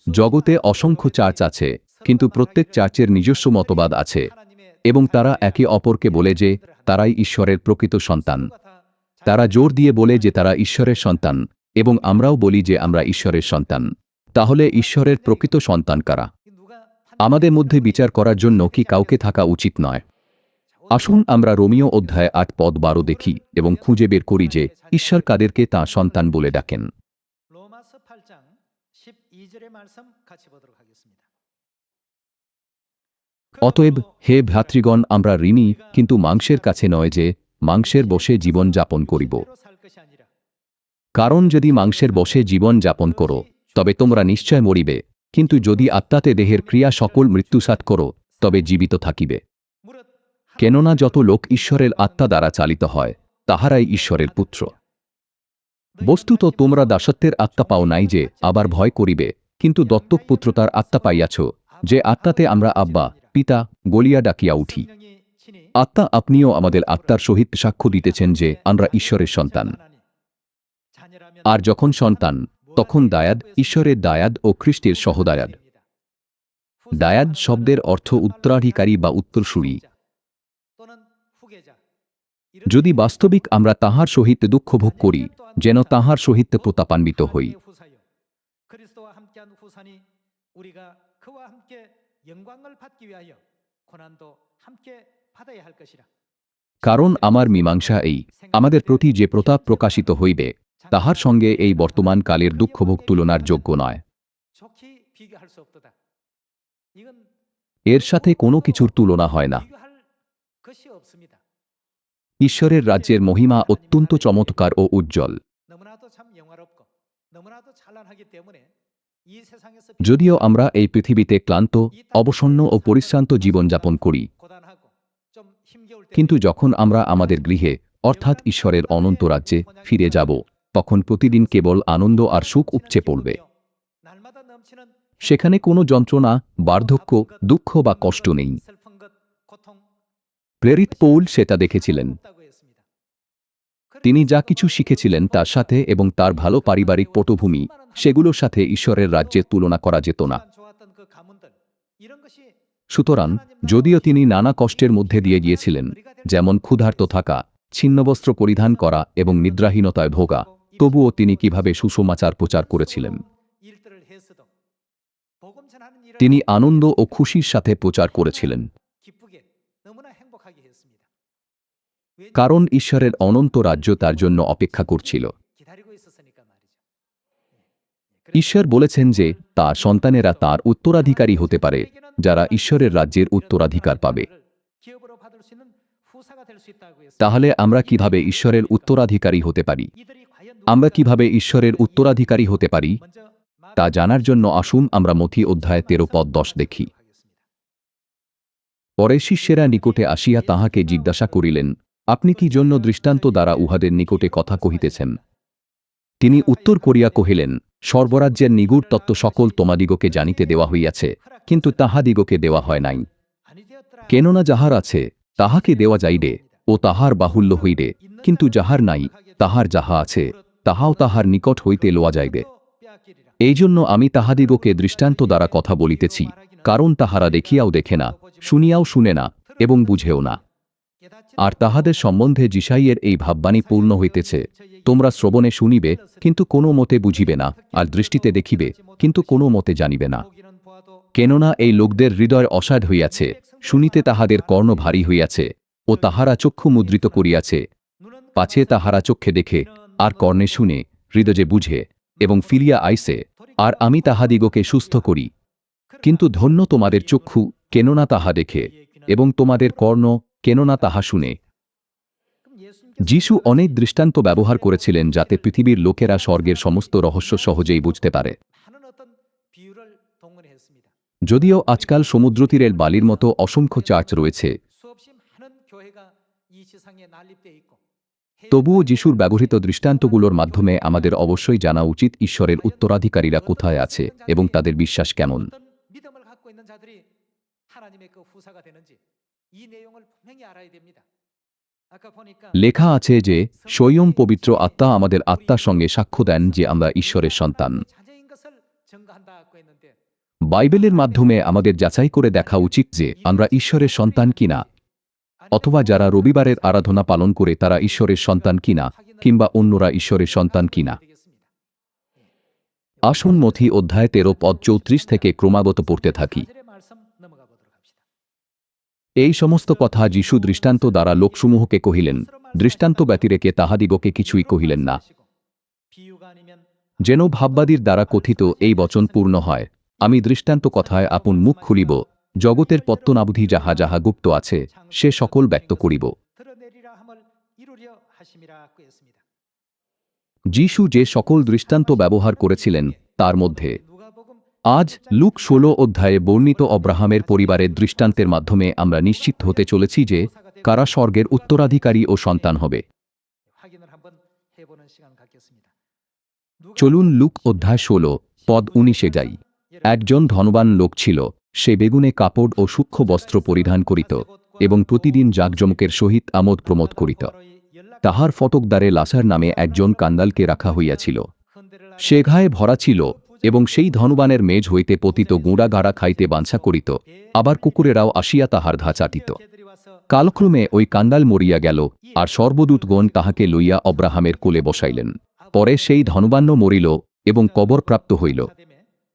জগতে অসংখ্য চার্চ আছে, কিন্তু প্রত্যেক চার্চের নিজস্ব মতবাদ আছে এবং তারা একে অপরকে বলে যে তারাই ঈশ্বরের প্রকৃত সন্তান। তারা জোর দিয়ে বলে যে তারা ঈশ্বরের সন্তান এবং আমরাও বলি যে আমরা ঈশ্বরের সন্তান। তাহলে ঈশ্বরের প্রকৃত সন্তান কারা? আমাদের মধ্যে বিচার করার জন্য কি কাউকে থাকা উচিত নয়? আসুন আমরা রোমিও অধ্যায় 8 পদ 12 দেখি এবং খুঁজে বের করি যে ঈশ্বর কাদেরকে তাঁর সন্তান বলে ডাকেন। অতএব হে ভ্রাতৃগণ, আমরা ঋণী, কিন্তু মাংসের কাছে নয় যে মাংসের বশে জীবন যাপন করিব। কারণ যদি মাংসের বশে জীবন যাপন করো, তবে তোমরা নিশ্চয় মরিবে, কিন্তু যদি আত্মাতে দেহের ক্রিয়া সকল মৃত্যুসাৎ করো, তবে জীবিত থাকিবে। কেননা যত লোক ঈশ্বরের আত্মা দ্বারা চালিত হয়, তাহারাই ঈশ্বরের পুত্র। বস্তুত তোমরা দাসত্বের আত্মা পাও নাই যে আবার ভয় করিবে, কিন্তু দত্তক পুত্রতার আত্মা পাইয়াছ, যে আত্মাতে আমরা আব্বা পিতা বলিয়া ডাকিয়া উঠি। আত্মা আপনিও আমাদের আত্মার সহিত সাক্ষ্য দিতেছেন যে আমরা ঈশ্বরের সন্তান। আর যখন সন্তান, তখন দায়াদ, ঈশ্বরের দায়াদ ও খ্রিস্টের সহদায়াদ। দায়াদ শব্দের অর্থ উত্তরাধিকারী বা উত্তরসূরি। যদি বাস্তবিক আমরা তাহার সহিত দুঃখ ভোগ করি, যেন তাহার সহিত প্রতাপান্বিত হই। কারণ আমার মীমাংসা এই, আমাদের প্রতি যে প্রতাপ প্রকাশিত হইবে, তাহার সঙ্গে এই বর্তমান কালের দুঃখভোগ তুলনার যোগ্য নয়। এর সাথে কোনো কিছুর তুলনা হয় না। ঈশ্বরের রাজ্যের মহিমা অত্যন্ত চমৎকার ও উজ্জ্বল। যদিও আমরা এই পৃথিবীতে ক্লান্ত, অবসন্ন ও পরিশ্রান্ত জীবনযাপন করি, কিন্তু যখন আমরা আমাদের গৃহে অর্থাৎ ঈশ্বরের অনন্ত রাজ্যে ফিরে যাব, তখন প্রতিদিন কেবল আনন্দ আর সুখ উপচে পড়বে। সেখানে কোনো যন্ত্রণা, বার্ধক্য, দুঃখ বা কষ্ট নেই। প্রেরিত পৌল সেটা দেখেছিলেন। তিনি যা কিছু শিখেছিলেন তার সাথে এবং তার ভালো পারিবারিক পটভূমি, সেগুলোর সাথে ঈশ্বরের রাজ্যের তুলনা করা যেত না। সুতরাং যদিও তিনি নানা কষ্টের মধ্যে দিয়ে গিয়েছিলেন, যেমন ক্ষুধার্ত থাকা, ছিন্নবস্ত্র পরিধান করা এবং নিদ্রাহীনতায় ভোগা, তবুও তিনি কিভাবে সুসমাচার প্রচার করেছিলেন। তিনি আনন্দ ও খুশির সাথে প্রচার করেছিলেন। কারণ ঈশ্বরের অনন্ত রাজ্য তার জন্য অপেক্ষা করছিল। ঈশ্বর বলেছেন যে তার সন্তানেরা তার উত্তরাধিকারী হতে পারে, যারা ঈশ্বরের রাজ্যের উত্তরাধিকার পাবে। তাহলে আমরা কিভাবে ঈশ্বরের উত্তরাধিকারী হতে পারি? আমরা কিভাবে ঈশ্বরের উত্তরাধিকারী হতে পারি তা জানার জন্য আসুন আমরা মথি অধ্যায় 13 পদ 10 দেখি। পরে শিষ্যেরা নিকটে আসিয়া তাহাকে জিজ্ঞাসা করিলেন, আপনি কি জন্য দৃষ্টান্ত দ্বারা উহাদের নিকটে কথা কহিতেছেন? তিনি উত্তর করিয়া কহিলেন, স্বর্গরাজ্যের নিগুড় তত্ত্ব সকল তোমাদিগকে জানিতে দেওয়া হইয়াছে, কিন্তু তাহাদিগকে দেওয়া হয় নাই। কেননা যাহার আছে তাহাকে দেওয়া যাইবে ও তাহার বাহুল্য হইবে, কিন্তু যাহার নাই, তাহার যাহা আছে তাহাও তাহার নিকট হইতে লওয়া যাইবে। এই জন্য আমি তাহাদিগকে দৃষ্টান্ত দ্বারা কথা বলিতেছি, কারণ তাহারা দেখিয়াও দেখে না, শুনিয়াও শুনে না এবং বুঝেও না। আর তাহাদের সম্বন্ধে যিশাইয়ের এই ভাববাণী পূর্ণ হইতেছে, তোমরা শ্রবণে শুনিবে, কিন্তু কোনো মতে বুঝিবে না, আর দৃষ্টিতে দেখিবে, কিন্তু কোনো মতে জানিবে না। কেননা এই লোকদের হৃদয় অসাধ হইয়াছে, শুনিতে তাহাদের কর্ণ ভারী হইয়াছে, ও তাহারা চক্ষু মুদ্রিত করিয়াছে, পাছে তাহারা চক্ষে দেখে, আর কর্ণে শুনে, হৃদয়ে বুঝে, এবং ফিরিয়া আইসে, আর আমি তাহাদিগকে সুস্থ করি। কিন্তু ধন্য তোমাদের চক্ষু, কেননা তাহা দেখে, এবং তোমাদের কর্ণ, কেননা তাহা শুনে। যিশু অনেক দৃষ্টান্ত ব্যবহার করেছিলেন যাতে পৃথিবীর লোকেরা স্বর্গের সমস্ত রহস্য সহজেই বুঝতে পারে। যদিও আজকাল সমুদ্রতীরের বালির মতো অসংখ্য চার্চ রয়েছে, তবুও যিশুর ব্যবহৃত দৃষ্টান্তগুলোর মাধ্যমে আমাদের অবশ্যই জানা উচিত ঈশ্বরের উত্তরাধিকারীরা কোথায় আছে এবং তাদের বিশ্বাস কেমন। লেখা আছে যে স্বয়ং পবিত্র আত্মা আমাদের আত্মার সঙ্গে সাক্ষ্য দেন যে আমরা ঈশ্বরের সন্তান। বাইবেলের মাধ্যমে আমাদের যাচাই করে দেখা উচিত যে আমরা ঈশ্বরের সন্তান কিনা, অথবা যারা রবিবারের আরাধনা পালন করে তারা ঈশ্বরের সন্তান কিনা, কিংবা অন্যরা ঈশ্বরের সন্তান কিনা। আসুন মথি অধ্যায় 13 পদ 34 থেকে ক্রমাগত পড়তে থাকি। এই সমস্ত কথা যীশু দৃষ্টান্ত দ্বারা লোকসমূহকে কহিলেন, দৃষ্টান্ত ব্যতিরেকে তাহাদিগকে কিছুই কহিলেন না, যেন ভাববাদীর দ্বারা কথিত এই বচন পূর্ণ হয়, আমি দৃষ্টান্ত কথায় আপন মুখ খুলিব, জগতের পত্তনাবধি যাহা যাহা গুপ্ত আছে সে সকল ব্যক্ত করিব। যীশু যে সকল দৃষ্টান্ত ব্যবহার করেছিলেন তার মধ্যে আজ লুক 16 অধ্যায়ে বর্ণিত অব্রাহামের পরিবারের দৃষ্টান্তের মাধ্যমে আমরা নিশ্চিত হতে চলেছি যে কারা স্বর্গের উত্তরাধিকারী ও সন্তান হবে। চলুন লুক অধ্যায় 16 পদ 19 যাই। একজন ধনবান লোক ছিল, সে বেগুনে কাপড় ও সূক্ষ্ম বস্ত্র পরিধান করিত এবং প্রতিদিন জাঁকজমকের সহিত আমোদ প্রমোদ করিত। তাহার ফটকদ্বারে লাসার নামে একজন কান্দালকে রাখা হইয়াছিল। সে ঘায়ে ভরা ছিল এবং সেই ধনবানের মেজ হইতে পতিত গুঁড়া গাড়া খাইতে বাঞ্ছা করিত, আবার কুকুরেরাও আসিয়া তাহার ঘা চাটিত। কালক্রমে ওই কান্দাল মরিয়া গেল, আর সর্বদূতগণ তাহাকে লইয়া অব্রাহামের কোলে বসাইলেন। পরে সেই ধনবান্য মরিল এবং কবর প্রাপ্ত হইল।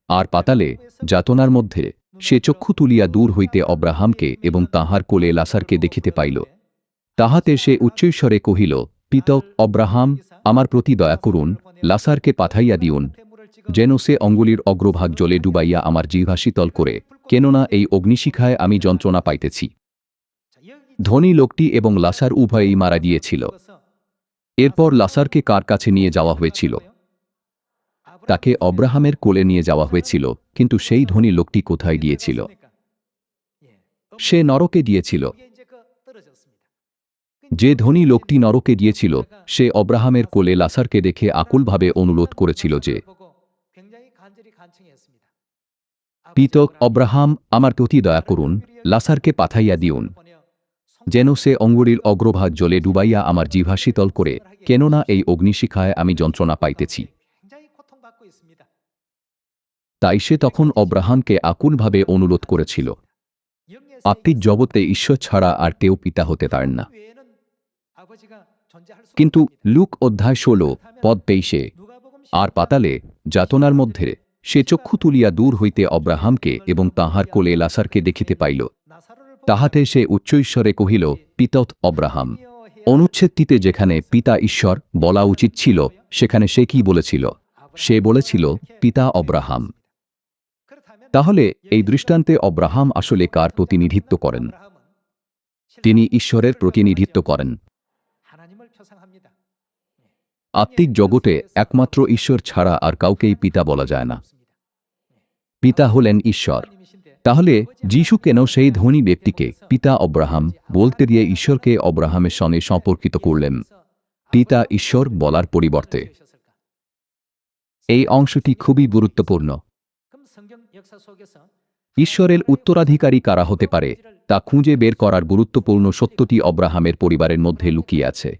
আর পাতালে যাতনার মধ্যে সে চক্ষু তুলিয়া দূর হইতে অব্রাহামকে এবং তাহার কোলে লাসারকে দেখিতে পাইল। তাহাতে সে উচ্চৈস্বরে কহিল, পিতা অব্রাহাম, আমার প্রতি দয়া করুন, লাসারকে পাঠাইয়া দিউন, যেন সে অঙ্গুলির অগ্রভাগ জলে ডুবাইয়া আমার জিহ্বা শীতল করে, কেননা এই অগ্নিশিখায় আমি যন্ত্রণা পাইতেছি। ধনী লোকটি এবং লাসার উভয়েই মারা গিয়েছিল। এরপর লাসারকে কার কাছে নিয়ে যাওয়া হয়েছিল? তাকে অব্রাহামের কোলে নিয়ে যাওয়া হয়েছিল, কিন্তু সেই ধনী লোকটি কোথায় গিয়েছিল? সে নরকে গিয়েছিল। যে ধনী লোকটি নরকে গিয়েছিল সে অব্রাহামের কোলে লাসারকে দেখে আকুলভাবে অনুরোধ করেছিল যে, পিতা অব্রাহাম, আমার প্রতি দয়া করুন, লাসারকে পাঠাইয়া দিউন, যেন সে অঙ্গুলির অগ্রভাগ জলে ডুবাইয়া আমার জিহ্বা শীতল করে, কেননা এই অগ্নিশিখায় আমি যন্ত্রণা পাইতেছি। তাই সে তখন অব্রাহামকে আকুলভাবে অনুরোধ করেছিল। আত্মিক জগতে ঈশ্বর ছাড়া আর কেউ পিতা হতে পারেন না। কিন্তু লুক অধ্যায় 16 পদ 23 আর পাতালে যাতনার মধ্যে সে চক্ষু তুলিয়া দূর হইতে অব্রাহামকে এবং তাহার কোলে লাসারকে দেখিতে পাইল। তাহাতে সে উচ্চৈস্বরে কহিল, পিতা অব্রাহাম। অনুচ্ছেদটিতে যেখানে পিতা ঈশ্বর বলা উচিত ছিল সেখানে সে কি বলেছিল? সে বলেছিল পিতা অব্রাহাম। তাহলে এই দৃষ্টান্তে অব্রাহাম আসলে কার প্রতিনিধিত্ব করেন? তিনি ঈশ্বরের প্রতিনিধিত্ব করেন। আত্মিক জগতে একমাত্র ঈশ্বর ছাড়া আর কাউকেই পিতা বলা যায় না। পিতা হলেন ঈশ্বর। তাহলে যীশু কেন সেই ধনী ব্যক্তিকে পিতা অব্রাহাম বলতে দিয়ে ঈশ্বরকে অব্রাহামের সঙ্গে সম্পর্কিত করলেন, পিতা ঈশ্বর বলার পরিবর্তে? এই অংশটি খুবই গুরুত্বপূর্ণ। ঈশ্বরের উত্তরাধিকারী কারা হতে পারে তা খুঁজে বের করার গুরুত্বপূর্ণ সত্যটি অব্রাহামের পরিবারের মধ্যে লুকিয়ে আছে।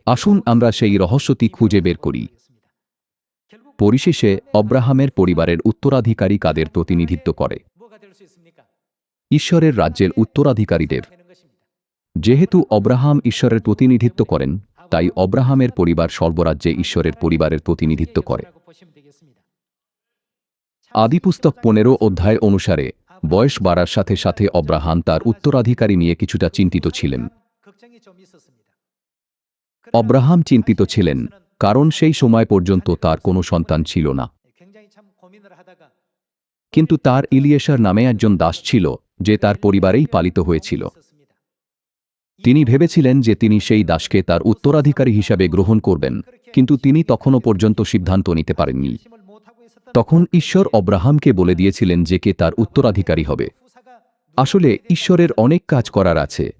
আসুন আমরা সেই রহস্যটি খুঁজে বের করি। পরিশেষে অব্রাহামের পরিবারের উত্তরাধিকারী কাদের প্রতিনিধিত্ব করে? ঈশ্বরের রাজ্যের উত্তরাধিকারীদের। যেহেতু অব্রাহাম ঈশ্বরের প্রতিনিধিত্ব করেন, তাই অব্রাহামের পরিবার সর্বরাজ্যে ঈশ্বরের পরিবারের প্রতিনিধিত্ব করে। আদিপুস্তক 15 অধ্যায় অনুসারে বয়স বাড়ার সাথে সাথে অব্রাহাম তার উত্তরাধিকারী নিয়ে কিছুটা চিন্তিত ছিলেন। অব্রাহাম চিন্তিত ছিলেন কারণ সেই সময় পর্যন্ত তার কোনো সন্তান ছিল না। কিন্তু তার ইলিয়েসার নামে একজন দাস ছিল যে তার পরিবারেই পালিত হয়েছিল। তিনি ভেবেছিলেন যে তিনি সেই দাসকে তার উত্তরাধিকারী হিসাবে গ্রহণ করবেন, কিন্তু তিনি তখনও পর্যন্ত সিদ্ধান্ত নিতে পারেননি। তখন ঈশ্বর অব্রাহামকে বলে দিয়েছিলেন যে কে তার উত্তরাধিকারী হবে। আসলে ঈশ্বরের অনেক কাজ করার আছে।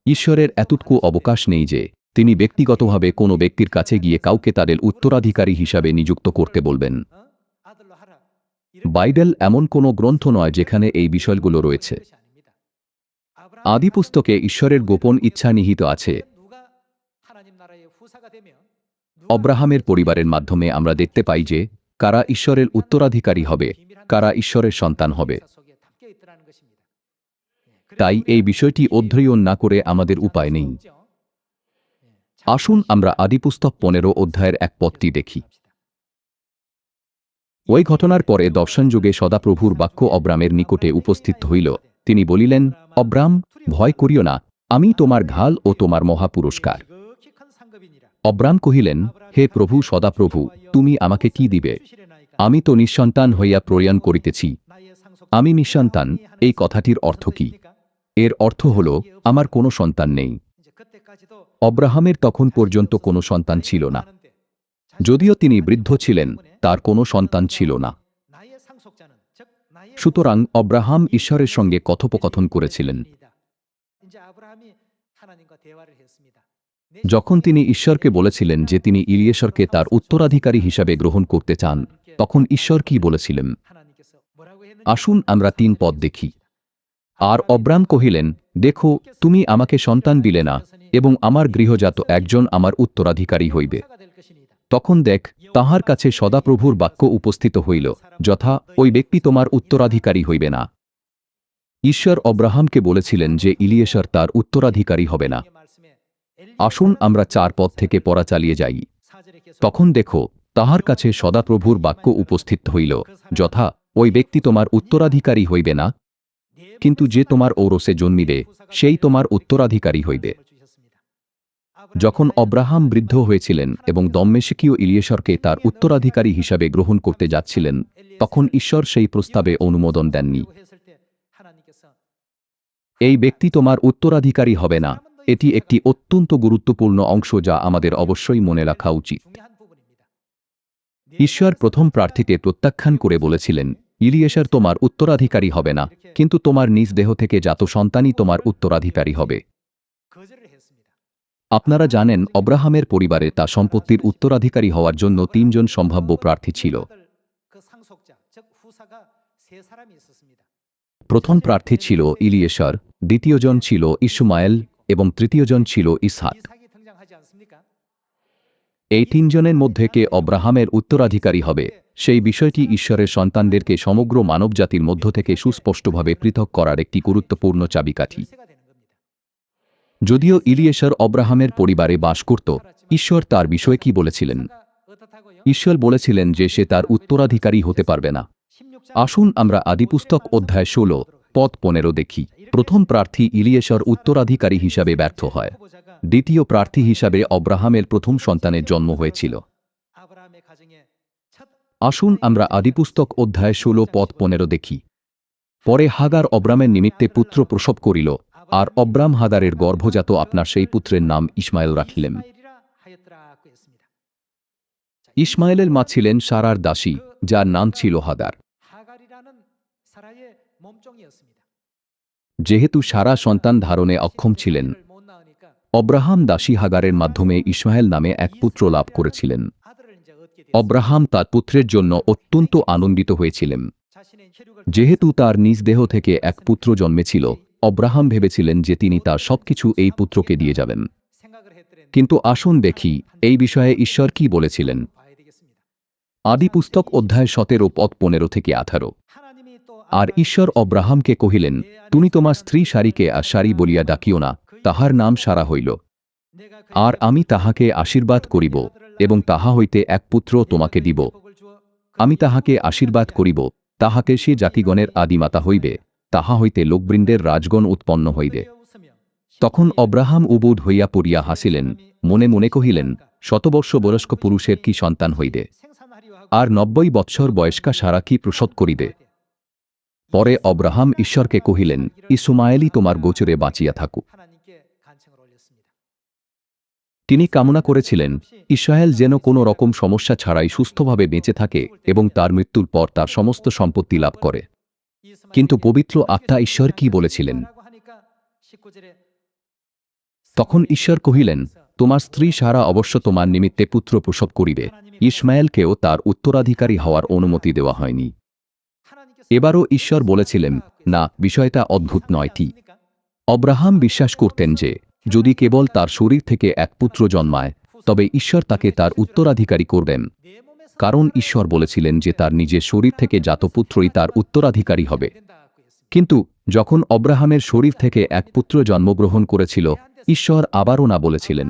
ঈশ্বরের এতটুকু অবকাশ নেই যে তিনি ব্যক্তিগতভাবে কোনো ব্যক্তির কাছে গিয়ে কাউকে তাদের উত্তরাধিকারী হিসাবে নিযুক্ত করতে বলবেন। বাইবেল এমন কোনো গ্রন্থ নয় যেখানে এই বিষয়গুলো রয়েছে। আদিপুস্তকে ঈশ্বরের গোপন ইচ্ছা নিহিত আছে। অব্রাহামের পরিবারের মাধ্যমে আমরা দেখতে পাই যে কারা ঈশ্বরের উত্তরাধিকারী হবে, কারা ঈশ্বরের সন্তান হবে। তাই এই বিষয়টি অধ্যয়ন না করে আমাদের উপায় নেই। আসুন আমরা আদিপুস্তক 15 অধ্যায়ের এক পদটি দেখি। ওই ঘটনার পরে দর্শনযুগে সদাপ্রভুর বাক্য অব্রামের নিকটে উপস্থিত হইল। তিনি বলিলেন, অব্রাম, ভয় করিও না, আমি তোমার ঢাল ও তোমার মহাপুরস্কার। অব্রাম কহিলেন, হে প্রভু সদাপ্রভু, তুমি আমাকে কি দিবে? আমি তো নিঃসন্তান হইয়া প্রয়াণ করিতেছি। আমি নিঃসন্তান, এই কথাটির অর্থ কি? এর অর্থ হল, আমার কোনো সন্তান নেই। অব্রাহামের তখন পর্যন্ত কোনো সন্তান ছিল না। যদিও তিনি বৃদ্ধ ছিলেন, তার কোনো সন্তান ছিল না। সুতরাং অব্রাহাম ঈশ্বরের সঙ্গে কথোপকথন করেছিলেন। যখন তিনি ঈশ্বরকে বলেছিলেন যে তিনি ইলিয়েসরকে তার উত্তরাধিকারী হিসাবে গ্রহণ করতে চান, তখন ঈশ্বর কি বলেছিলেন? আসুন আমরা 3 পদ দেখি। আর অব্রাম কহিলেন, দেখো, তুমি আমাকে সন্তান দিলে না, এবং আমার গৃহজাত একজন আমার উত্তরাধিকারী হইবে। তখন দেখ, তাহার কাছে সদাপ্রভুর বাক্য উপস্থিত হইল, যথা, ওই ব্যক্তি তোমার উত্তরাধিকারী হইবে না। ঈশ্বর অব্রাহামকে বলেছিলেন যে ইলিয়েসর তার উত্তরাধিকারী হবে না। আসুন আমরা 4 পদ থেকে পড়া চালিয়ে যাই। তখন দেখো, তাহার কাছে সদাপ্রভুর বাক্য উপস্থিত হইল, যথা, ওই ব্যক্তি তোমার উত্তরাধিকারী হইবে না, কিন্তু যে তোমার ঔরসে জন্মিবে সেই তোমার উত্তরাধিকারী হইবে। যখন অব্রাহাম বৃদ্ধ হয়েছিলেন এবং দম্মেশকীয় ইলিয়েসরকে তার উত্তরাধিকারী হিসাবে গ্রহণ করতে যাচ্ছিলেন, তখন ঈশ্বর সেই প্রস্তাবে অনুমোদন দেননি। এই ব্যক্তি তোমার উত্তরাধিকারী হবে না, এটি একটি অত্যন্ত গুরুত্বপূর্ণ অংশ যা আমাদের অবশ্যই মনে রাখা উচিত। ঈশ্বর প্রথম প্রার্থীতে প্রত্যাখ্যান করে বলেছিলেন, ইলিয়েসর তোমার উত্তরাধিকারী হবে না, কিন্তু তোমার নিজ দেহ থেকে জাত সন্তানই তোমার উত্তরাধিকারী হবে। আপনারা জানেন, অব্রাহামের পরিবারে তা সম্পত্তির উত্তরাধিকারী হওয়ার জন্য 3 জন সম্ভাব্য প্রার্থী ছিল। প্রথম প্রার্থী ছিল ইলিয়েসর, দ্বিতীয়জন ছিল ইশমায়েল এবং তৃতীয়জন ছিল ইসহাক। এই 3 জনের মধ্যে কে অব্রাহামের উত্তরাধিকারী হবে, সেই বিষয়টি ঈশ্বরের সন্তানদেরকে সমগ্র মানবজাতির মধ্য থেকে সুস্পষ্টভাবে পৃথক করার একটি গুরুত্বপূর্ণ চাবিকাঠি। যদিও ইলিয়েসর অব্রাহামের পরিবারে বাস করত, ঈশ্বর তার বিষয়ে কি বলেছিলেন? ঈশ্বর বলেছিলেন যে সে তার উত্তরাধিকারী হতে পারবে না। আসুন আমরা আদিপুস্তক অধ্যায় 16 পদ 15 দেখি। প্রথম প্রার্থী ইলিয়েসর উত্তরাধিকারী হিসাবে ব্যর্থ হয়। দ্বিতীয় প্রার্থী হিসাবে অব্রাহামের প্রথম সন্তানের জন্ম হয়েছিল। আসুন আমরা আদিপুস্তক অধ্যায় 16 পদ 15 দেখি। পরে হাগার অব্রামের নিমিত্তে পুত্র প্রসব করিল, আর অব্রাম হাগারের গর্ভজাত আপনার সেই পুত্রের নাম ইশমায়েল রাখিলেন। ইশমায়েলের মা ছিলেন সারার দাসী, যার নাম ছিল হাগার। যেহেতু সারা সন্তান ধারণে অক্ষম ছিলেন, অব্রাহাম দাসী হাগারের মাধ্যমে ইশমায়েল নামে এক পুত্র লাভ করেছিলেন। অব্রাহাম তার পুত্রের জন্য অত্যন্ত আনন্দিত হয়েছিলেন। যেহেতু তার নিজ দেহ থেকে এক পুত্র জন্মেছিল, অব্রাহাম ভেবেছিলেন যে তিনি তার সবকিছু এই পুত্রকে দিয়ে যাবেন। কিন্তু আসুন দেখি এই বিষয়ে ঈশ্বর কি বলেছিলেন। আদিপুস্তক অধ্যায় 17 পদ 15 থেকে 18। আর ঈশ্বর অব্রাহামকে কহিলেন, তুমি তোমার স্ত্রী সারিকে আর সারি বলিয়া ডাকিও না, তাহার নাম সারা হইল। আর আমি তাহাকে আশীর্বাদ করিব, এবং তাহা হইতে এক পুত্র তোমাকে দিব। আমি তাহাকে আশীর্বাদ করিব, তাহাকে সে জাতিগণের আদিমাতা হইবে, তাহা হইতে লোকবৃন্দের রাজগণ উৎপন্ন হইবে। তখন অব্রাহাম উবুদ হইয়া পড়িয়া হাসিলেন, মনে মনে কহিলেন, 100 বর্ষ বয়স্ক পুরুষের কি সন্তান হইবে? আর 90 বৎসর বয়স্কা সারা কি প্রসব করিবে? পরে অব্রাহাম ঈশ্বরকে কহিলেন, ইশমায়েলই তোমার গোচরে বাঁচিয়া থাকুক। তিনি কামনা করেছিলেন, ইসরায়েল যেন কোনো রকম সমস্যা ছাড়াই সুস্থভাবে বেঁচে থাকে এবং তার মৃত্যুর পর তার সমস্ত সম্পত্তি লাভ করে। কিন্তু পবিত্র আত্মা ঈশ্বর কি বলেছিলেন? তখন ঈশ্বর কহিলেন, তোমার স্ত্রী সারা অবশ্য তোমার নিমিত্তে পুত্র প্রসব করিবে। ইশমায়েলকেও তার উত্তরাধিকারী হওয়ার অনুমতি দেওয়া হয়নি। এবারও ঈশ্বর বলেছিলেন, না, বিষয়টা অদ্ভুত নয়টি। অব্রাহাম বিশ্বাস করতেন যে যদি কেবল তার শরীর থেকে এক পুত্র জন্মায়, তবে ঈশ্বর তাকে তার উত্তরাধিকারী করবেন, কারণ ঈশ্বর বলেছিলেন যে তার নিজের শরীর থেকে জাত পুত্রই তার উত্তরাধিকারী হবে। কিন্তু যখন অব্রাহামের শরীর থেকে এক পুত্র জন্মগ্রহণ করেছিল, ঈশ্বর আবারও না বলেছিলেন।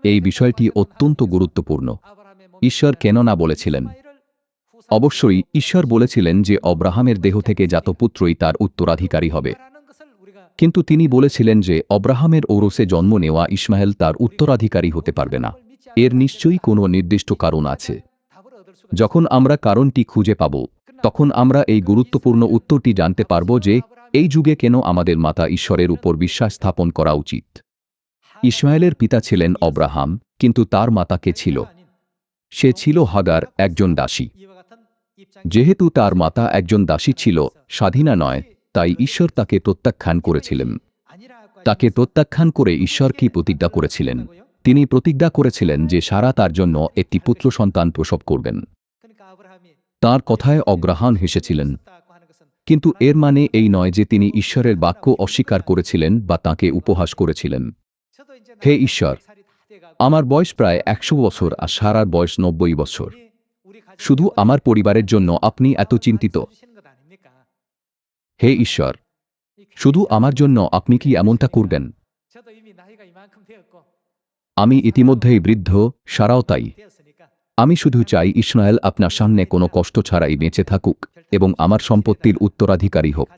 এই বিষয়টি অত্যন্ত গুরুত্বপূর্ণ। ঈশ্বর কেন না বলেছিলেন? অবশ্যই ঈশ্বর বলেছিলেন যে অব্রাহামের দেহ থেকে জাত পুত্রই তার উত্তরাধিকারী হবে, কিন্তু তিনি বলেছিলেন যে অব্রাহামের ঔরসে জন্ম নেওয়া ইসমাইল তার উত্তরাধিকারী হতে পারবে না। এর নিশ্চয়ই কোনো নির্দিষ্ট কারণ আছে। যখন আমরা কারণটি খুঁজে পাব, তখন আমরা এই গুরুত্বপূর্ণ উত্তরটি জানতে পারব যে এই যুগে কেন আমাদের মাতা ঈশ্বরের উপর বিশ্বাস স্থাপন করা উচিত। ইসমাইলের পিতা ছিলেন অব্রাহাম, কিন্তু তার মাতা কে ছিল? সে ছিল হাগার, একজন দাসী। যেহেতু তার মাতা একজন দাসী ছিল, স্বাধীনা নয়, তাই ঈশ্বর তাকে প্রত্যাখ্যান করেছিলেন। তাকে প্রত্যাখ্যান করে ঈশ্বর কি প্রতিজ্ঞা করেছিলেন? তিনি প্রতিজ্ঞা করেছিলেন যে সারা তার জন্য একটি পুত্র সন্তান প্রসব করবেন। তার কথায় অগ্রহাম হেসেছিলেন, কিন্তু এর মানে এই নয় যে তিনি ঈশ্বরের বাক্য অস্বীকার করেছিলেন বা তাঁকে উপহাস করেছিলেন। হে ঈশ্বর, আমার বয়স প্রায় 100 বছর আর সারার বয়স 90 বছর। শুধু আমার পরিবারের জন্য আপনি এত চিন্তিত? হে ঈশ্বর, শুধু আমার জন্য আপনি কি এমনটা করবেন? আমি ইতিমধ্যেই বৃদ্ধ, সারাও তাই। আমি শুধু চাই ইসমাইল আপনার সামনে কোনো কষ্ট ছাড়াই বেঁচে থাকুক এবং আমার সম্পত্তির উত্তরাধিকারী হোক।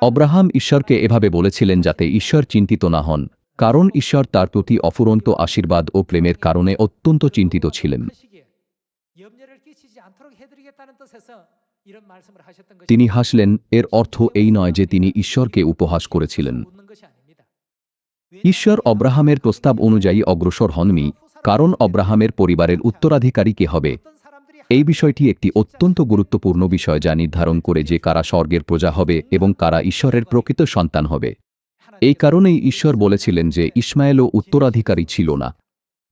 অব্রাহাম ঈশ্বরকে এভাবে বলেছিলেন যাতে ঈশ্বর চিন্তিত না হন, কারণ ঈশ্বর তার প্রতি অফুরন্ত আশীর্বাদ ও প্রেমের কারণে অত্যন্ত চিন্তিত ছিলেন। তিনি হাসলেন, এর অর্থ এই নয় যে তিনি ঈশ্বরকে উপহাস করেছিলেন। ঈশ্বর অব্রাহামের প্রস্তাব অনুযায়ী অগ্রসর হননি, কারণ অব্রাহামের পরিবারের উত্তরাধিকারী কে হবে এই বিষয়টি একটি অত্যন্ত গুরুত্বপূর্ণ বিষয় যা নির্ধারণ করে যে কারা স্বর্গের প্রজা হবে এবং কারা ঈশ্বরের প্রকৃত সন্তান হবে। এই কারণেই ঈশ্বর বলেছিলেন যে ইসমাইলও উত্তরাধিকারী ছিল না।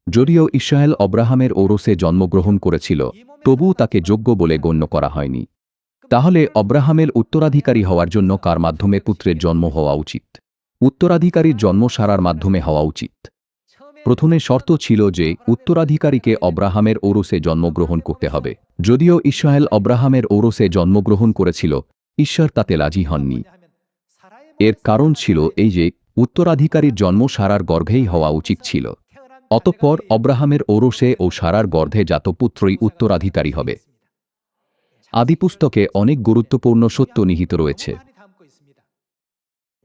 যদিও ইসমাইল অব্রাহামের ঔরসে জন্মগ্রহণ করেছিল, তবুও তাকে যোগ্য বলে গণ্য করা হয়নি। তাহলে অব্রাহামের উত্তরাধিকারী হওয়ার জন্য কার মাধ্যমে পুত্রের জন্ম হওয়া উচিত? উত্তরাধিকারীর জন্ম সারার মাধ্যমে হওয়া উচিত। প্রথমে শর্ত ছিল যে উত্তরাধিকারীকে অব্রাহামের ঔরসে জন্মগ্রহণ করতে হবে। যদিও ইসমাইল অব্রাহামের ঔরসে জন্মগ্রহণ করেছিল, ঈশ্বর তাতে রাজি হননি। এর কারণ ছিল এই যে উত্তরাধিকারীর জন্ম সারার গর্ভেই হওয়া উচিত ছিল। অতঃপর অব্রাহামের ঔরসে ও সারার গর্ভে জাত পুত্রই উত্তরাধিকারী হবে। আদিপুস্তকে অনেক গুরুত্বপূর্ণ সত্য নিহিত রয়েছে।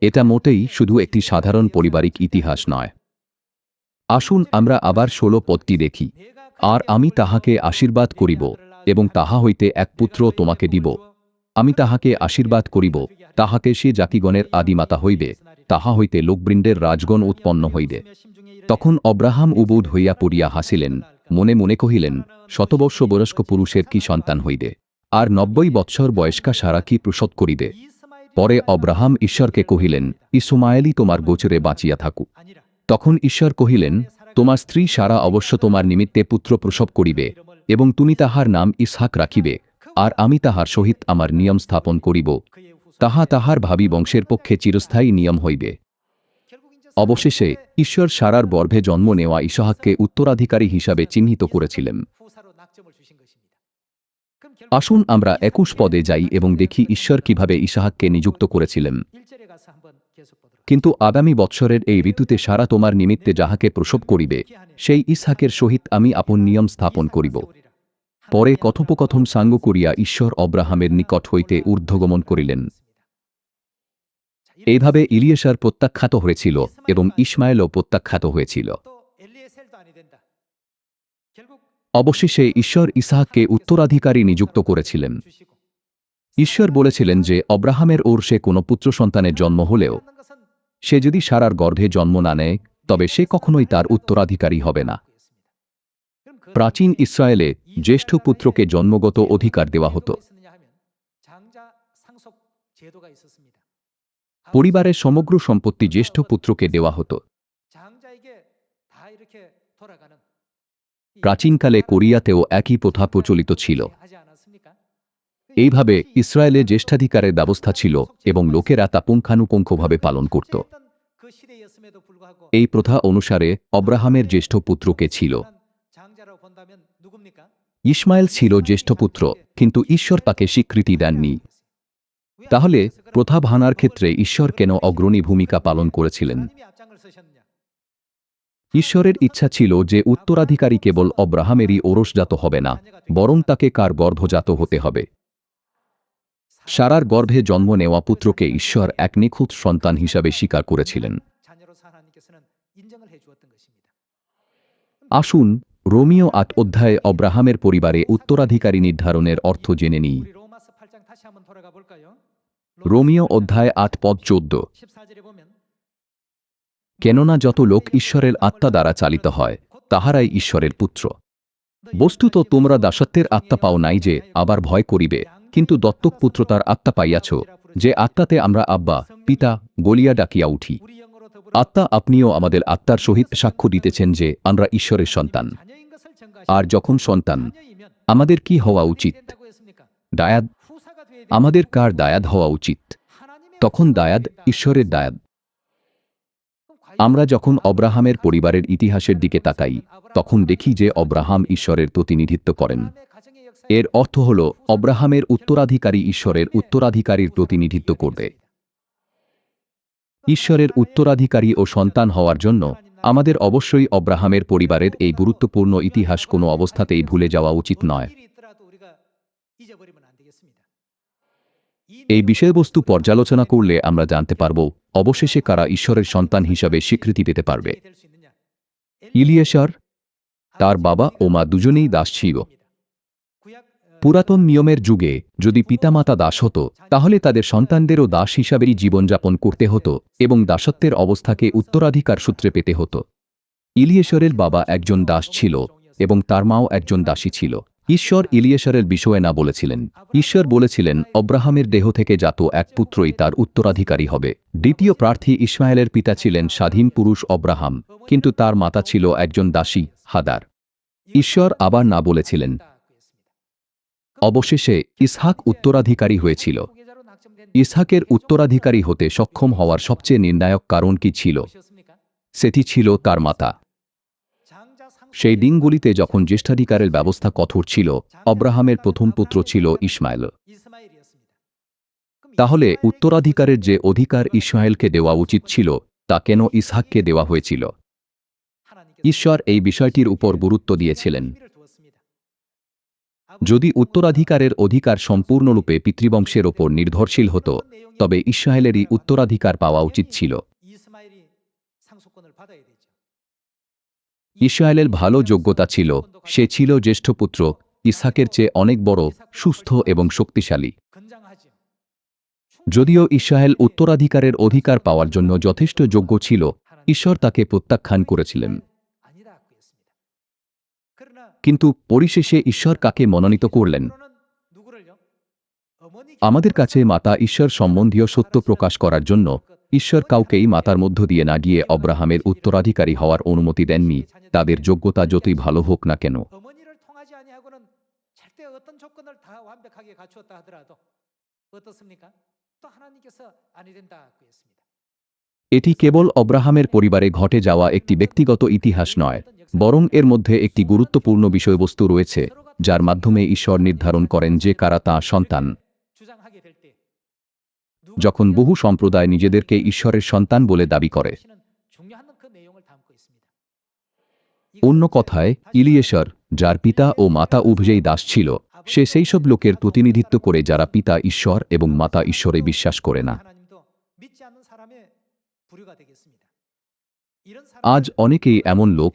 এটা মোটেই শুধু একটি সাধারণ পারিবারিক ইতিহাস নয়। আসুন আমরা আবার 16 পদটি দেখি। আর আমি তাহাকে আশীর্বাদ করিব এবং তাহা হইতে এক পুত্র তোমাকে দিব। আমি তাহাকে আশীর্বাদ করিব, তাহাকে সে জাতিগণের আদিমাতা হইবে, তাহা হইতে লোকবৃন্দের রাজগণ উৎপন্ন হইবে। তখন অব্রাহাম উবুধ হইয়া পড়িয়া হাসিলেন, মনে মনে কহিলেন, শতবর্ষ বয়স্ক পুরুষের কি সন্তান হইবে? আর 90 বৎসর বয়স্কা সারা কি প্রসব করিবে? পরে অব্রাহাম ঈশ্বরকে কহিলেন, ইসমায়েলই তোমার গোচরে বাঁচিয়া থাকুক। তখন ঈশ্বর কহিলেন, তোমার স্ত্রী সারা অবশ্য তোমার নিমিত্তে পুত্র প্রসব করিবে এবং তুমি তাহার নাম ইসহাক রাখিবে, আর আমি তাহার সহিত আমার নিয়ম স্থাপন করিব, তাহা তাহার ভাবী বংশের পক্ষে চিরস্থায়ী নিয়ম হইবে। অবশেষে ঈশ্বর সারার গর্ভে জন্ম নেওয়া ইসহাককে উত্তরাধিকারী হিসাবে চিহ্নিত করেছিলেন। আসুন আমরা 21 পদে যাই এবং দেখি ঈশ্বর কিভাবে ইসহাককে নিযুক্ত করেছিলেন। কিন্তু আগামী বৎসরের এই ঋতুতে সারা তোমার নিমিত্তে যাহাকে প্রসব করিবে, সেই ইসহাকের সহিত আমি আপন নিয়ম স্থাপন করিব। পরে কথোপকথন সাঙ্গ করিয়া ঈশ্বর অব্রাহামের নিকট হইতে ঊর্ধ্বগমন করিলেন। এইভাবে ইলিয়েসার প্রত্যাখ্যাত হয়েছিল এবং ইসমাইলও প্রত্যাখ্যাত হয়েছিল। অবশেষে ঈশ্বর ইসহাককে উত্তরাধিকারী নিযুক্ত করেছিলেন। ঈশ্বর বলেছিলেন যে অব্রাহামের ঔরসে কোনো পুত্র সন্তানের জন্ম হলেও সে যদি সারার গর্ভে জন্ম না নেয়, তবে সে কখনোই তার উত্তরাধিকারী হবে না। প্রাচীন ইসরায়েলে জ্যেষ্ঠ পুত্রকে জন্মগত অধিকার দেওয়া হতো। পরিবারের সমগ্র সম্পত্তি জ্যেষ্ঠ পুত্রকে দেওয়া হতো। প্রাচীনকালে কোরিয়াতেও একই প্রথা প্রচলিত ছিল। এইভাবে ইসরায়েলে জ্যেষ্ঠাধিকারের ব্যবস্থা ছিল এবং লোকেরা তা পুঙ্খানুপুঙ্খভাবে পালন করত। এই প্রথা অনুসারে অব্রাহামের জ্যেষ্ঠ পুত্র কে ছিল? ইসমাইল ছিল জ্যেষ্ঠ পুত্র, কিন্তু ঈশ্বর তাকে স্বীকৃতি দেননি। তাহলে প্রথা ভাঙার ক্ষেত্রে ঈশ্বর কেন অগ্রণী ভূমিকা পালন করেছিলেন? ঈশ্বরের ইচ্ছা ছিল যে উত্তরাধিকারী কেবল অব্রাহামেরই ঔরসজাত হবে না, বরং তাকে কার গর্ভজাত হতে হবে। সারার গর্ভে জন্ম নেওয়া পুত্রকে ঈশ্বর এক নিখুঁত সন্তান হিসাবে স্বীকার করেছিলেন। আসুন রোমীয় ৮ অধ্যায়ে অব্রাহামের পরিবারে উত্তরাধিকারী নির্ধারণের অর্থ জেনে নিই। রোমীয় অধ্যায় ৮ পদ ১৪। কেননা যত লোক ঈশ্বরের আত্মা দ্বারা চালিত হয়, তাহারাই ঈশ্বরের পুত্র। বস্তুত তোমরা দাসত্বের আত্মা পাও নাই যে আবার ভয় করিবে, কিন্তু দত্তক পুত্রতার আত্মা পাইয়াছ, যে আত্মাতে আমরা আব্বা, পিতা বলিয়া ডাকিয়া উঠি। আত্মা আপনিও আমাদের আত্মার সহিত সাক্ষ্য দিতেছেন যে আমরা ঈশ্বরের সন্তান। আর যখন সন্তান, আমাদের কি হওয়া উচিত? দায়াদ। আমাদের কার দায়াদ হওয়া উচিত? তখন দায়াদ ঈশ্বরের দায়াদ। আমরা যখন অব্রাহামের পরিবারের ইতিহাসের দিকে তাকাই, তখন দেখি যে অব্রাহাম ঈশ্বরের প্রতিনিধিত্ব করেন। এর অর্থ হল অব্রাহামের উত্তরাধিকারী ঈশ্বরের উত্তরাধিকারীর প্রতিনিধিত্ব করবে। ঈশ্বরের উত্তরাধিকারী ও সন্তান হওয়ার জন্য আমাদের অবশ্যই অব্রাহামের পরিবারের এই গুরুত্বপূর্ণ ইতিহাস কোনো অবস্থাতেই ভুলে যাওয়া উচিত নয়। এই বিষয়বস্তু পর্যালোচনা করলে আমরা জানতে পারব অবশেষে কারা ঈশ্বরের সন্তান হিসাবে স্বীকৃতি পেতে পারবে। ইলিয়েশর, তার বাবা ও মা দুজনেই দাস ছিল। পুরাতন নিয়মের যুগে যদি পিতামাতা দাস হতো, তাহলে তাদের সন্তানদেরও দাস হিসাবেই জীবনযাপন করতে হতো এবং দাসত্বের অবস্থাকে উত্তরাধিকার সূত্রে পেতে হতো। ইলিয়েশরের বাবা একজন দাস ছিল এবং তার মাও একজন দাসী ছিল। ঈশ্বর ইলিয়েশরের বিষয়ে না বলেছিলেন। ঈশ্বর বলেছিলেন অব্রাহামের দেহ থেকে জাত এক পুত্রই তার উত্তরাধিকারী হবে। দ্বিতীয় প্রার্থী ইসমাইলের পিতা ছিলেন স্বাধীন পুরুষ অব্রাহাম, কিন্তু তার মাতা ছিল একজন দাসী, হাগার। ঈশ্বর আবার না বলেছিলেন। অবশেষে ইসহাক উত্তরাধিকারী হয়েছিল। ইসহাকের উত্তরাধিকারী হতে সক্ষম হওয়ার সবচেয়ে নির্ণায়ক কারণ কি ছিল? সেটি ছিল তার মাতা। সেই দিনগুলিতে যখন জ্যেষ্ঠাধিকারের ব্যবস্থা কঠোর ছিল, অব্রাহামের প্রথম পুত্র ছিল ইসমাইল। তাহলে উত্তরাধিকারের যে অধিকার ইসমাইলকে দেওয়া উচিত ছিল, তা কেন ইসহাককে দেওয়া হয়েছিল? ঈশ্বর এই বিষয়টির উপর গুরুত্ব দিয়েছিলেন। যদি উত্তরাধিকারের অধিকার সম্পূর্ণরূপে পিতৃবংশের ওপর নির্ভরশীল হতো, তবে ইসরায়েলেরই উত্তরাধিকার পাওয়া উচিত ছিল। ইসরায়েলের ভালো যোগ্যতা ছিল, সে ছিল জ্যেষ্ঠ পুত্র, ইসহাকের চেয়ে অনেক বড়, সুস্থ এবং শক্তিশালী। যদিও ইসরায়েল উত্তরাধিকারের অধিকার পাওয়ার জন্য যথেষ্ট যোগ্য ছিল, ঈশ্বর তাকে প্রত্যাখ্যান করেছিলেন। কিন্তু পরিশেষে ঈশ্বর কাকে মনোনীত করলেন? আমাদের কাছে মাতা ঈশ্বর সম্বন্ধীয় সত্য প্রকাশ করার জন্য ঈশ্বর কাউকেই মাতার মধ্য দিয়ে না গিয়ে অব্রাহামের উত্তরাধিকারী হওয়ার অনুমতি দেননি, তাদের যোগ্যতা যতই ভালো হোক না কেন। এটি কেবল অব্রাহামের পরিবারে ঘটে যাওয়া একটি ব্যক্তিগত ইতিহাস নয়, বরং এর মধ্যে একটি গুরুত্বপূর্ণ বিষয়বস্তু রয়েছে, যার মাধ্যমে ঈশ্বর নির্ধারণ করেন যে কারা তাঁর সন্তান। যখন বহু সম্প্রদায় নিজেদেরকে ঈশ্বরের সন্তান বলে দাবি করে। অন্য কথায়, ইলিয়েশর, যার পিতা ও মাতা উভয়েই দাস ছিল, সে সেই সব লোকের প্রতিনিধিত্ব করে যারা পিতা ঈশ্বর এবং মাতা ঈশ্বরে বিশ্বাস করে না। আজ অনেকেই এমন লোক,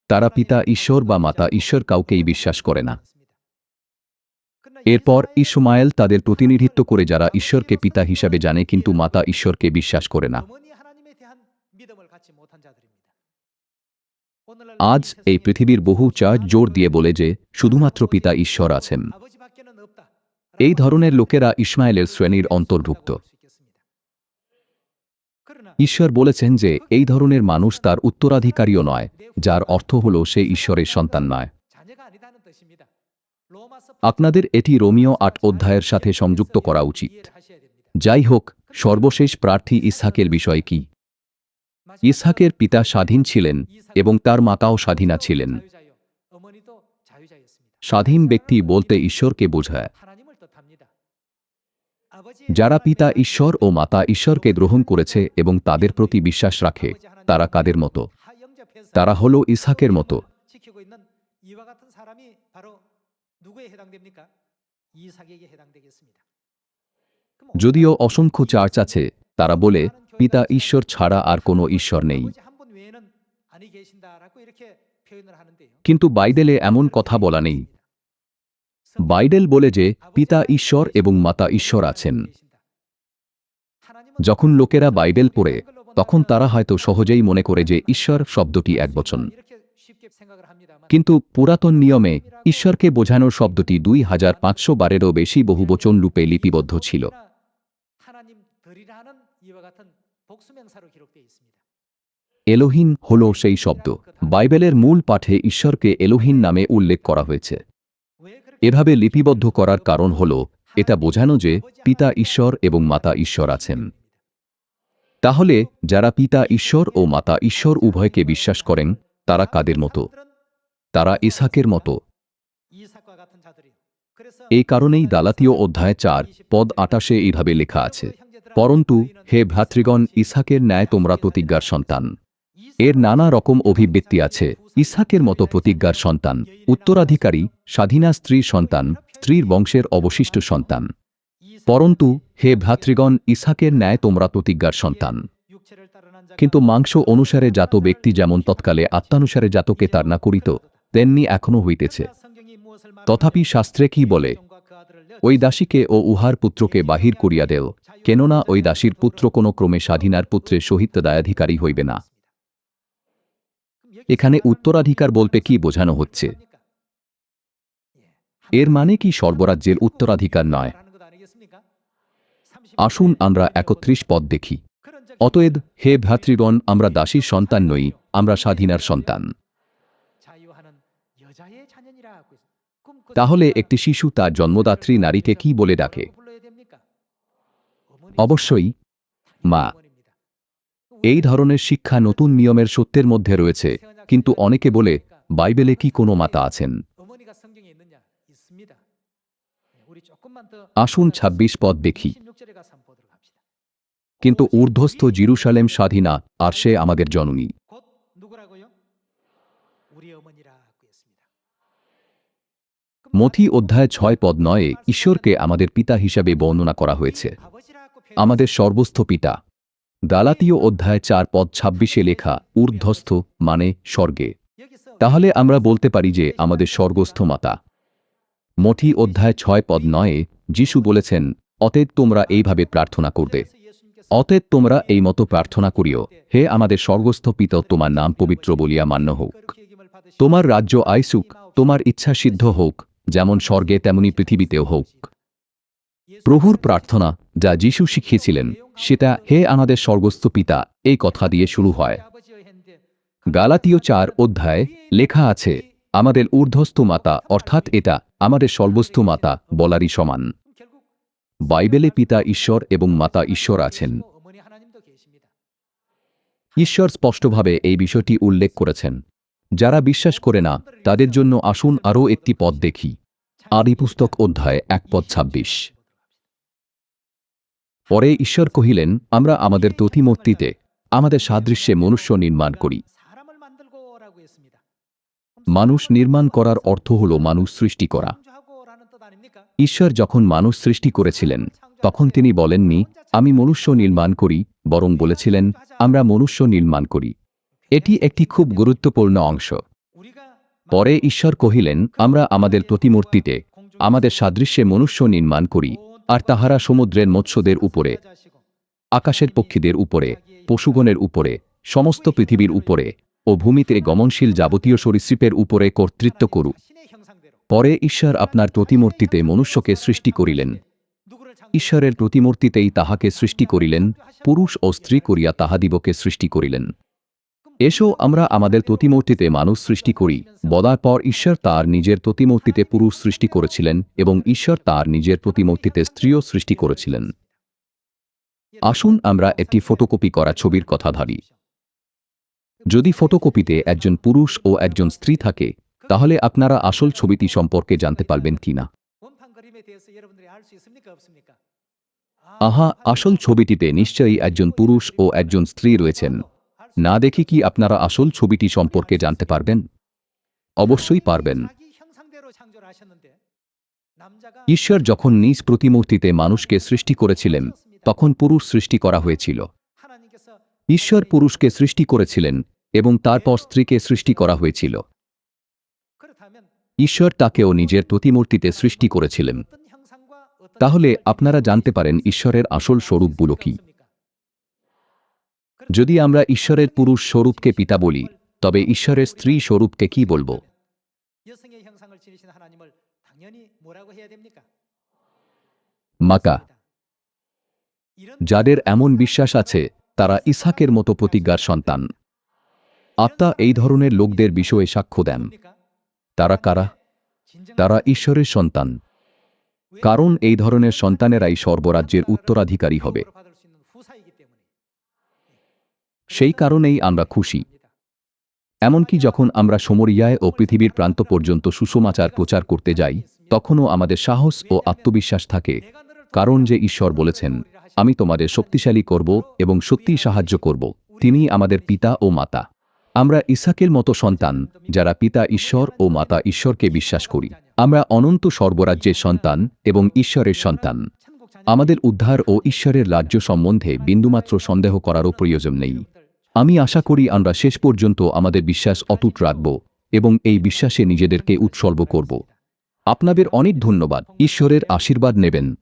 তারা পিতা ঈশ্বর বা মাতা ঈশ্বর কাউকেই বিশ্বাস করে না। এরপর ইসমাইল তাদের প্রতিনিধিত্ব করে যারা ঈশ্বরকে পিতা হিসাবে জানে কিন্তু মাতা ঈশ্বরকে বিশ্বাস করে না। আজ এই পৃথিবীর বহু চার্চ জোর দিয়ে বলে যে শুধুমাত্র পিতা ঈশ্বর আছেন। এই ধরনের লোকেরা ইসমাইলের শ্রেণীর অন্তর্ভুক্ত। ঈশ্বর বলেছেন যে এই ধরনের মানুষ তার উত্তরাধিকারীও নয়, যার অর্থ হল সে ঈশ্বরের সন্তান নয়। আপনাদের এটি রোমীয় ৮ অধ্যায়ের সাথে সংযুক্ত করা উচিত। যাই হোক, সর্বশেষ প্রার্থী ইসহাকের বিষয় কি? ইসহাকের পিতা স্বাধীন ছিলেন এবং তার মাতাও স্বাধীনা ছিলেন। স্বাধীন ব্যক্তি বলতে ঈশ্বরকে বোঝায়। যারা পিতা ঈশ্বর ও মাতা ঈশ্বরকে গ্রহণ করেছে এবং তাদের প্রতি বিশ্বাস রাখে, তারা কাদের মতো? তারা হল ইসহাকের মতো। যদিও অসংখ্য চার্চ আছে, তারা বলে পিতা ঈশ্বর ছাড়া আর কোনো ঈশ্বর নেই। কিন্তু বাইবেলে এমন কথা বলা নেই। বাইবেল বলে যে পিতা ঈশ্বর এবং মাতা ঈশ্বর আছেন। যখন লোকেরা বাইবেল পড়ে, তখন তারা হয়তো সহজেই মনে করে যে ঈশ্বর শব্দটি একবচন। কিন্তু পুরাতন নিয়মে ঈশ্বরকে বোঝানোর শব্দটি 2500 বারেরও বেশি বহুবচন রূপে লিপিবদ্ধ ছিল। এলোহিন হল সেই শব্দ। বাইবেলের মূল পাঠে ঈশ্বরকে এলোহিন নামে উল্লেখ করা হয়েছে। এভাবে লিপিবদ্ধ করার কারণ হল এটা বোঝানো যে পিতা ঈশ্বর এবং মাতা ঈশ্বর আছেন। তাহলে যারা পিতা ঈশ্বর ও মাতা ঈশ্বর উভয়কে বিশ্বাস করেন, তারা কাদের মতো? তারা ইসহাকের মতো। এই কারণেই গালাতীয় অধ্যায় 4 পদ 28 এইভাবে লেখা আছে, পরন্তু হে ভ্রাতৃগণ, ইসহাকের ন্যায় তোমরা প্রতিজ্ঞার সন্তান। এর নানা রকম অভিব্যক্তি আছে। ইসহাকের মতো প্রতিজ্ঞার সন্তান, উত্তরাধিকারী, স্বাধীনা স্ত্রীর সন্তান, স্ত্রীর বংশের অবশিষ্ট সন্তান। পরন্তু হে ভ্রাতৃগণ, ইসহাকের ন্যায় তোমরা প্রতিজ্ঞার সন্তান। কিন্তু মাংস অনুসারে জাত ব্যক্তি যেমন তৎকালে আত্মানুসারে জাতকে তাড়না করিত, তেমনি এখনও হইতেছে। তথাপি শাস্ত্রে কি বলে? ওই দাসীকে ও উহার পুত্রকে বাহির করিয়া দেও, কেননা ওই দাসীর পুত্র কোনো ক্রমে স্বাধীনার পুত্রের সহিত দায়াধিকারী হইবে না। এখানে উত্তরাধিকার বলতে কি বোঝানো হচ্ছে? এর মানে কি স্বর্গরাজ্যের উত্তরাধিকার নয়? আসুন আমরা 31 পদ দেখি। অতএব হে ভ্রাতৃগণ, আমরা দাসীর সন্তান নই, আমরা স্বাধীনার সন্তান। তাহলে একটি শিশু তার জন্মদাত্রী নারীকে কি বলে ডাকে? অবশ্যই মা। এই ধরনের শিক্ষা নতুন নিয়মের সত্যের মধ্যে রয়েছে, কিন্তু অনেকে বলে বাইবেলে কি কোনো মাতা আছেন? আসুন 26 পদ দেখি। কিন্তু ঊর্ধ্বস্থ জেরুসালেম স্বাধীনা, আর সে আমাদের জননী। মথি অধ্যায় 6 পদ 9 ঈশ্বরকে আমাদের পিতা হিসাবে বর্ণনা করা হয়েছে, আমাদের সর্বস্থ পিতা। গালাতীয় অধ্যায় 4 পদ 26 লেখা ঊর্ধ্বস্থ মানে স্বর্গে। তাহলে আমরা বলতে পারি যে আমাদের স্বর্গস্থ মাতা। মথি অধ্যায় 6 পদ 9 যিশু বলেছেন, অতএব তোমরা এইভাবে প্রার্থনা করবে। অতএব তোমরা এই মতো প্রার্থনা করিও, হে আমাদের স্বর্গস্থ পিতা, তোমার নাম পবিত্র বলিয়া মান্য হোক। তোমার রাজ্য আইসুক, তোমার ইচ্ছা সিদ্ধ হোক, যেমন স্বর্গে তেমনি পৃথিবীতেও হোক। প্রভুর প্রার্থনা যা যিশু শিখিয়েছিলেন, সেটা হে আমাদের স্বর্গস্থ পিতা এই কথা দিয়ে শুরু হয়। গালাতীয় 4 অধ্যায় লেখা আছে, আমাদের ঊর্ধ্বস্থ মাতা, অর্থাৎ এটা আমাদের সর্বস্থ মাতা বলারই সমান। বাইবেলে পিতা ঈশ্বর এবং মাতা ঈশ্বর আছেন। ঈশ্বর স্পষ্টভাবে এই বিষয়টি উল্লেখ করেছেন। যারা বিশ্বাস করে না, তাদের জন্য আসুন আরও একটি পদ দেখি। আদিপুস্তক অধ্যায় 1 পদ 26। পরে ঈশ্বর কহিলেন, আমরা আমাদের প্রতিমূর্তিতে আমাদের সাদৃশ্যে মনুষ্য নির্মাণ করি। মানুষ নির্মাণ করার অর্থ হল মানুষ সৃষ্টি করা। ঈশ্বর যখন মানুষ সৃষ্টি করেছিলেন, তখন তিনি বলেননি আমি মনুষ্য নির্মাণ করি, বরং বলেছিলেন আমরা মনুষ্য নির্মাণ করি। এটি একটি খুব গুরুত্বপূর্ণ অংশ। পরে ঈশ্বর কহিলেন, আমরা আমাদের প্রতিমূর্তিতে আমাদের সাদৃশ্যে মনুষ্য নির্মাণ করি, আর তাহারা সমুদ্রের মৎস্যদের উপরে, আকাশের পক্ষীদের উপরে, পশুগণের উপরে, সমস্ত পৃথিবীর উপরে ও ভূমিতে গমনশীল যাবতীয় সরীসৃপের উপরে কর্তৃত্ব করুক। পরে ঈশ্বর আপনার প্রতিমূর্তিতে মনুষ্যকে সৃষ্টি করিলেন। ঈশ্বরের প্রতিমূর্তিতেই তাহাকে সৃষ্টি করিলেন, পুরুষ ও স্ত্রী করিয়া তাহাদিগকে সৃষ্টি করিলেন। এসো আমরা আমাদের প্রতিমূর্তিতে মানুষ সৃষ্টি করি বলার পর ঈশ্বর তার নিজের প্রতিমূর্তিতে পুরুষ সৃষ্টি করেছিলেন এবং ঈশ্বর তার নিজের প্রতিমূর্তিতে স্ত্রীও সৃষ্টি করেছিলেন। আসুন আমরা একটি ফটোকপি করা ছবির কথা ভাবি। যদি ফটোকপিতে একজন পুরুষ ও একজন স্ত্রী থাকে, তাহলে আপনারা আসল ছবিটি সম্পর্কে জানতে পারবেন কিনা? আহা, আসল ছবিটিতে নিশ্চয়ই একজন পুরুষ ও একজন স্ত্রী রয়েছেন। না দেখে কি আপনারা আসল ছবিটি সম্পর্কে জানতে পারবেন? অবশ্যই পারবেন। ঈশ্বর যখন নিজ প্রতিমূর্তিতে মানুষকে সৃষ্টি করেছিলেন, তখন পুরুষ সৃষ্টি করা হয়েছিল। ঈশ্বর পুরুষকে সৃষ্টি করেছিলেন এবং তারপর স্ত্রীকে সৃষ্টি করা হয়েছিল। ঈশ্বর তাকেও নিজের প্রতিমূর্তিতে সৃষ্টি করেছিলেন। তাহলে আপনারা জানতে পারেন ঈশ্বরের আসল স্বরূপগুলো কি। যদি আমরা ঈশ্বরের পুরুষ স্বরূপকে পিতা বলি, তবে ঈশ্বরের স্ত্রী স্বরূপকে কি বলবো? মাকা। যাদের এমন বিশ্বাস আছে, তারা ইসহাকের মতো প্রতিজ্ঞার সন্তান। আত্মা এই ধরনের লোকদের বিষয়ে সাক্ষ্য দেন। তারা কারা? তারা ঈশ্বরের সন্তান। কারণ এই ধরনের সন্তানেরাই স্বর্গরাজ্যের উত্তরাধিকারী হবে। সেই কারণেই আমরা খুশি। এমনকি যখন আমরা সমরিয়ায় ও পৃথিবীর প্রান্ত পর্যন্ত সুসমাচার প্রচার করতে যাই, তখনও আমাদের সাহস ও আত্মবিশ্বাস থাকে, কারণ যে ঈশ্বর বলেছেন, আমি তোমাদের শক্তিশালী করব এবং সত্যিই সাহায্য করব। তিনি আমাদের পিতা ও মাতা। আমরা ইসহাকের মতো সন্তান, যারা পিতা ঈশ্বর ও মাতা ঈশ্বরকে বিশ্বাস করি। আমরা অনন্ত স্বর্গরাজ্যের সন্তান এবং ঈশ্বরের সন্তান। আমাদের উদ্ধার ও ঈশ্বরের রাজ্য সম্বন্ধে বিন্দুমাত্র সন্দেহ করারও প্রয়োজন নেই। আমি আশা করি আমরা শেষ পর্যন্ত আমাদের বিশ্বাস অটুট রাখব এবং এই বিশ্বাসে নিজেদেরকে উৎসর্গ করব। আপনাদের অনেক ধন্যবাদ। ঈশ্বরের আশীর্বাদ নেবেন।